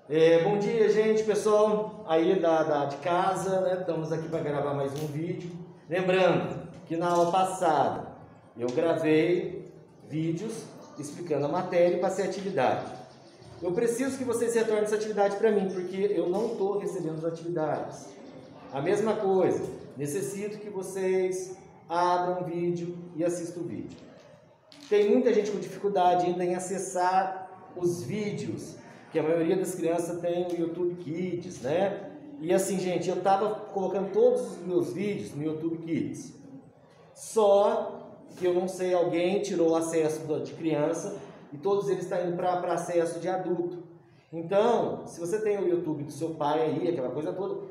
Bom dia, gente, pessoal aí de casa, né? Estamos aqui para gravar mais um vídeo. Lembrando que na aula passada eu gravei vídeos explicando a matéria e passei a atividade. Eu preciso que vocês retornem essa atividade para mim, porque eu não estou recebendo as atividades. A mesma coisa, necessito que vocês abram o vídeo e assistam o vídeo. Tem muita gente com dificuldade ainda em acessar os vídeos, que a maioria das crianças tem o YouTube Kids, né? E assim, gente, eu estava colocando todos os meus vídeos no YouTube Kids. Só que eu não sei, alguém tirou o acesso de criança e todos eles estão indo para acesso de adulto. Então, se você tem o YouTube do seu pai aí, aquela coisa toda,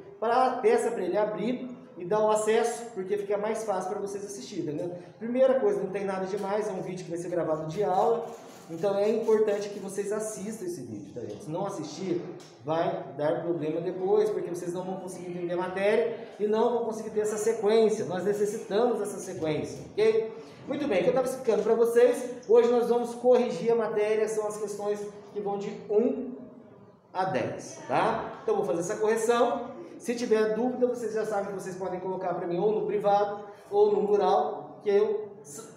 peça para ele abrir e dar o acesso, porque fica mais fácil para vocês assistirem, né? Primeira coisa, não tem nada demais, é um vídeo que vai ser gravado de aula, então é importante que vocês assistam esse vídeo, tá, gente? Se não assistir, vai dar problema depois, porque vocês não vão conseguir entender a matéria e não vão conseguir ter essa sequência. Nós necessitamos dessa sequência, ok? Muito bem, o que eu estava explicando para vocês, hoje nós vamos corrigir a matéria, são as questões que vão de 1 a 10, tá? Então vou fazer essa correção. Se tiver dúvida, vocês já sabem que vocês podem colocar para mim ou no privado ou no mural, que eu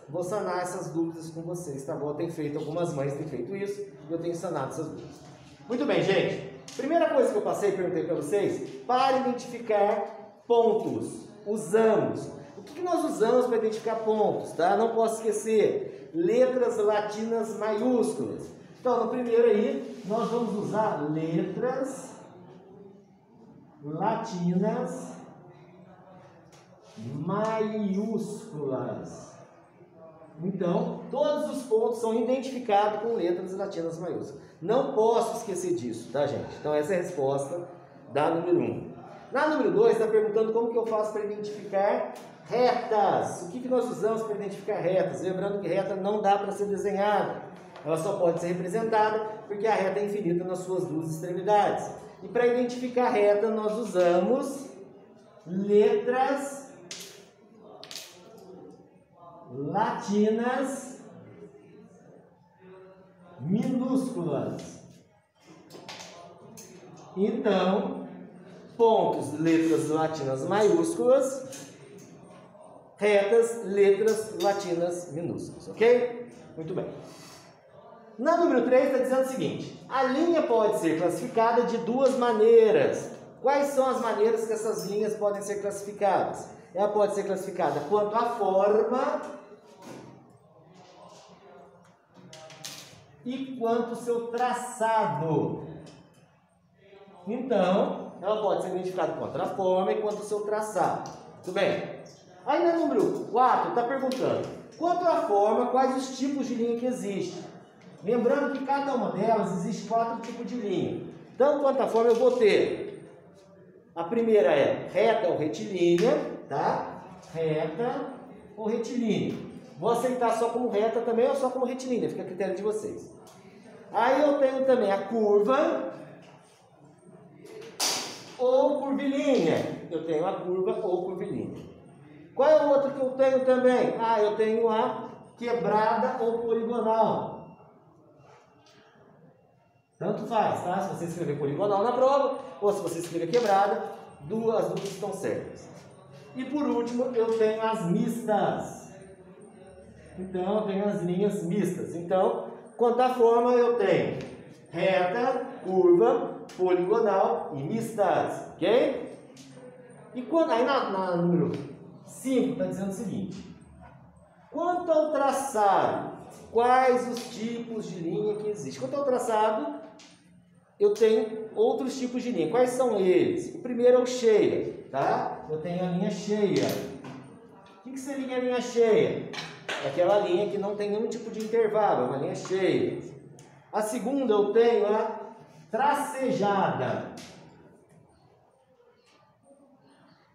vou sanar essas dúvidas com vocês, tá bom? Algumas mães têm feito isso e eu tenho sanado essas dúvidas. Muito bem, gente. Primeira coisa que eu perguntei para vocês, para identificar pontos, usamos. O que nós usamos para identificar pontos, tá? Não posso esquecer, letras latinas maiúsculas. Então, no primeiro aí, nós vamos usar letras latinas maiúsculas. Então, todos os pontos são identificados com letras latinas maiúsculas. Não posso esquecer disso, tá, gente? Então, essa é a resposta da número 1. Na número 2, está perguntando como que eu faço para identificar retas. O que nós usamos para identificar retas? Lembrando que reta não dá para ser desenhada. Ela só pode ser representada porque a reta é infinita nas suas duas extremidades. E para identificar a reta, nós usamos letras latinas minúsculas. Então, pontos, letras latinas maiúsculas, retas, letras latinas minúsculas, ok? Muito bem. Na número 3 está dizendo o seguinte, a linha pode ser classificada de duas maneiras. Quais são as maneiras que essas linhas podem ser classificadas? Ela pode ser classificada quanto à forma e quanto ao seu traçado. Então, ela pode ser identificada quanto à forma e quanto ao seu traçado. Muito bem. Aí na número 4 está perguntando, quanto à forma, quais os tipos de linha que existem? Lembrando que cada uma delas existe 4 tipos de linha. Então, quanto à forma, eu vou ter. A primeira é reta ou retilínea, tá? Reta ou retilínea. Vou aceitar só como reta também ou só como retilínea, fica a critério de vocês. Aí eu tenho também a curva ou curvilínea. Eu tenho a curva ou curvilínea. Qual é o outro que eu tenho também? Eu tenho a quebrada ou poligonal. Tanto faz, tá? Se você escrever poligonal na prova, ou se você escrever quebrada, as duas estão certas. E por último, eu tenho as mistas. Então, eu tenho as linhas mistas. Então, quanto à forma, eu tenho reta, curva, poligonal e mistas, ok? E aí na número 5 está dizendo o seguinte, quanto ao traçado, quais os tipos de linha que existem? Quanto ao traçado, eu tenho outros tipos de linha. Quais são eles? O primeiro é o cheia, tá? Eu tenho a linha cheia. O que seria a linha cheia? É aquela linha que não tem nenhum tipo de intervalo, é uma linha cheia. A segunda eu tenho a tracejada.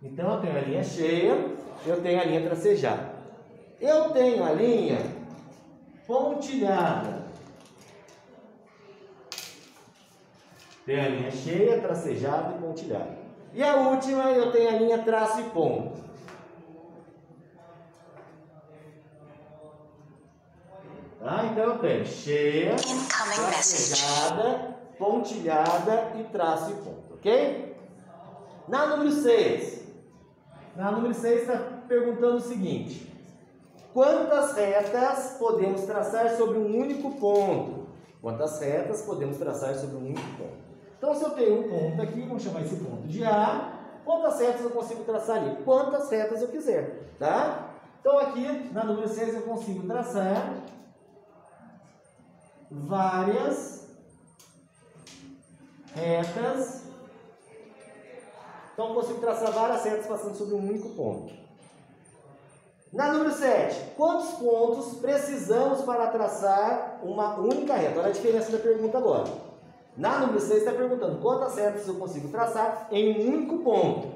Então eu tenho a linha cheia, eu tenho a linha tracejada. Eu tenho a linha pontilhada. Tem a linha cheia, tracejada e pontilhada. E a última eu tenho a linha traço e ponto. Tá? Então eu tenho cheia, tracejada, pontilhada e traço e ponto, ok? Na número 6. Na número 6 está perguntando o seguinte: quantas retas podemos traçar sobre um único ponto? Quantas retas podemos traçar sobre um único ponto? Então, se eu tenho um ponto aqui, vamos chamar esse ponto de A, quantas retas eu consigo traçar ali? Quantas retas eu quiser, tá? Então, aqui, na número 6, eu consigo traçar várias retas. Então, eu consigo traçar várias retas passando sobre um único ponto. Na número 7, quantos pontos precisamos para traçar uma única reta? Olha a diferença da pergunta agora. Na número 6 está perguntando quantas retas eu consigo traçar em um único ponto.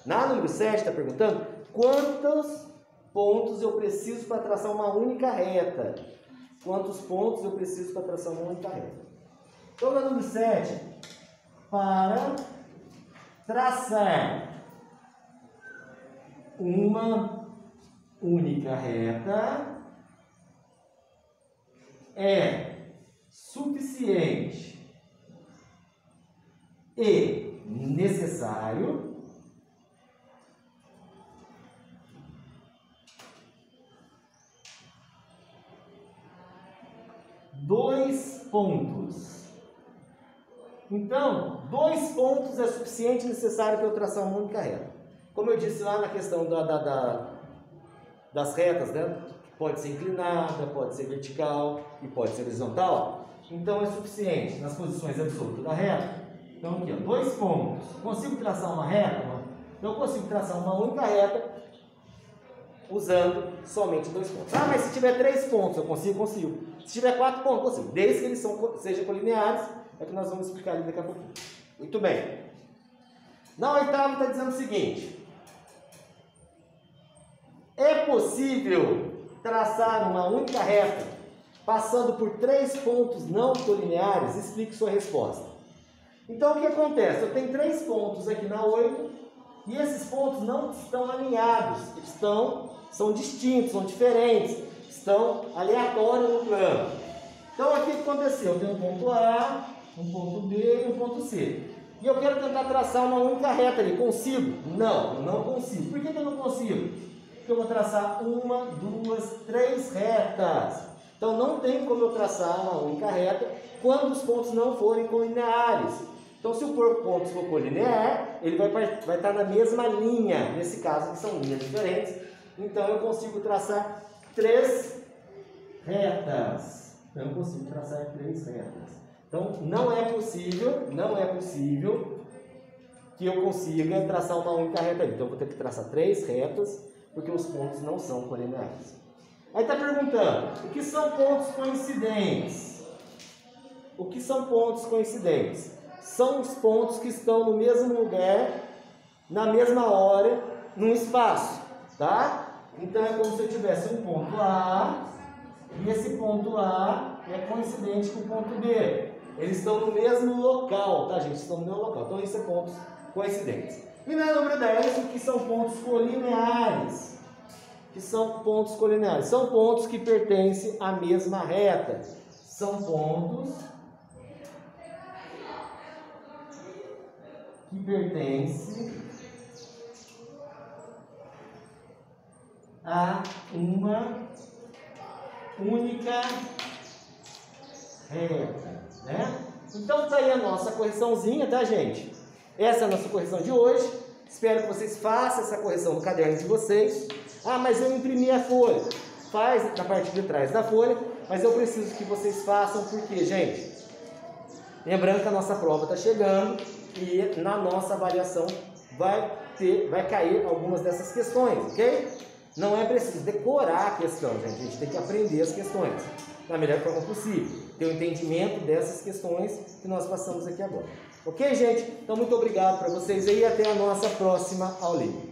Na número 7 está perguntando quantos pontos eu preciso para traçar uma única reta. Quantos pontos eu preciso para traçar uma única reta. Então, na número 7, para traçar uma única reta é suficiente e necessário dois pontos. Então, 2 pontos é suficiente e necessário para eu traçar uma única reta. Como eu disse lá na questão das retas, né? Pode ser inclinada, pode ser vertical e pode ser horizontal. Então, é suficiente nas posições absolutas da reta. Então, aqui, ó, 2 pontos. Consigo traçar uma reta? Então, eu consigo traçar uma única reta usando somente 2 pontos. Ah, mas se tiver 3 pontos, eu consigo? Consigo. Se tiver 4 pontos, consigo. Desde que eles sejam colineares, é que nós vamos explicar ali daqui a pouquinho. Muito bem. Na 8ª está dizendo o seguinte: é possível traçar uma única reta passando por 3 pontos não colineares? Explique sua resposta. Então, o que acontece? Eu tenho 3 pontos aqui na 8 e esses pontos não estão alinhados, eles são distintos, são diferentes, estão aleatórios no plano. Então, aqui o que aconteceu? Eu tenho um ponto A, um ponto B e um ponto C. E eu quero tentar traçar uma única reta ali. Consigo? Não, eu não consigo. Por que eu não consigo? Porque eu vou traçar 1, 2, 3 retas. Então, não tem como eu traçar uma única reta quando os pontos não forem colineares. Então, se o ponto for colinear, ele vai estar na mesma linha. Nesse caso, que são linhas diferentes. Então, eu consigo traçar 3 retas. Então, eu consigo traçar 3 retas. Então, não é possível que eu consiga traçar uma única reta ali. Então, eu vou ter que traçar 3 retas, porque os pontos não são colineares. Aí está perguntando, o que são pontos coincidentes? O que são pontos coincidentes? São os pontos que estão no mesmo lugar, na mesma hora, num espaço, tá? Então, é como se eu tivesse um ponto A, e esse ponto A é coincidente com o ponto B. Eles estão no mesmo local, tá, gente? Estão no mesmo local. Então, isso é pontos coincidentes. E na número 10, o que são pontos colineares? Que são pontos colineares? São pontos que pertencem à mesma reta. São pontos que pertencem a uma única reta, né? Então tá aí a nossa correçãozinha, tá, gente? Essa é a nossa correção de hoje. Espero que vocês façam essa correção no caderno de vocês. Ah, mas eu imprimi a folha. Faz na parte de trás da folha, mas eu preciso que vocês façam, porque, gente, lembrando que a nossa prova está chegando e na nossa avaliação vai cair algumas dessas questões, ok? Não é preciso decorar a questão, gente. A gente tem que aprender as questões da melhor forma possível, ter o entendimento dessas questões que nós passamos aqui agora. Ok, gente? Então, muito obrigado para vocês aí e até a nossa próxima aulinha.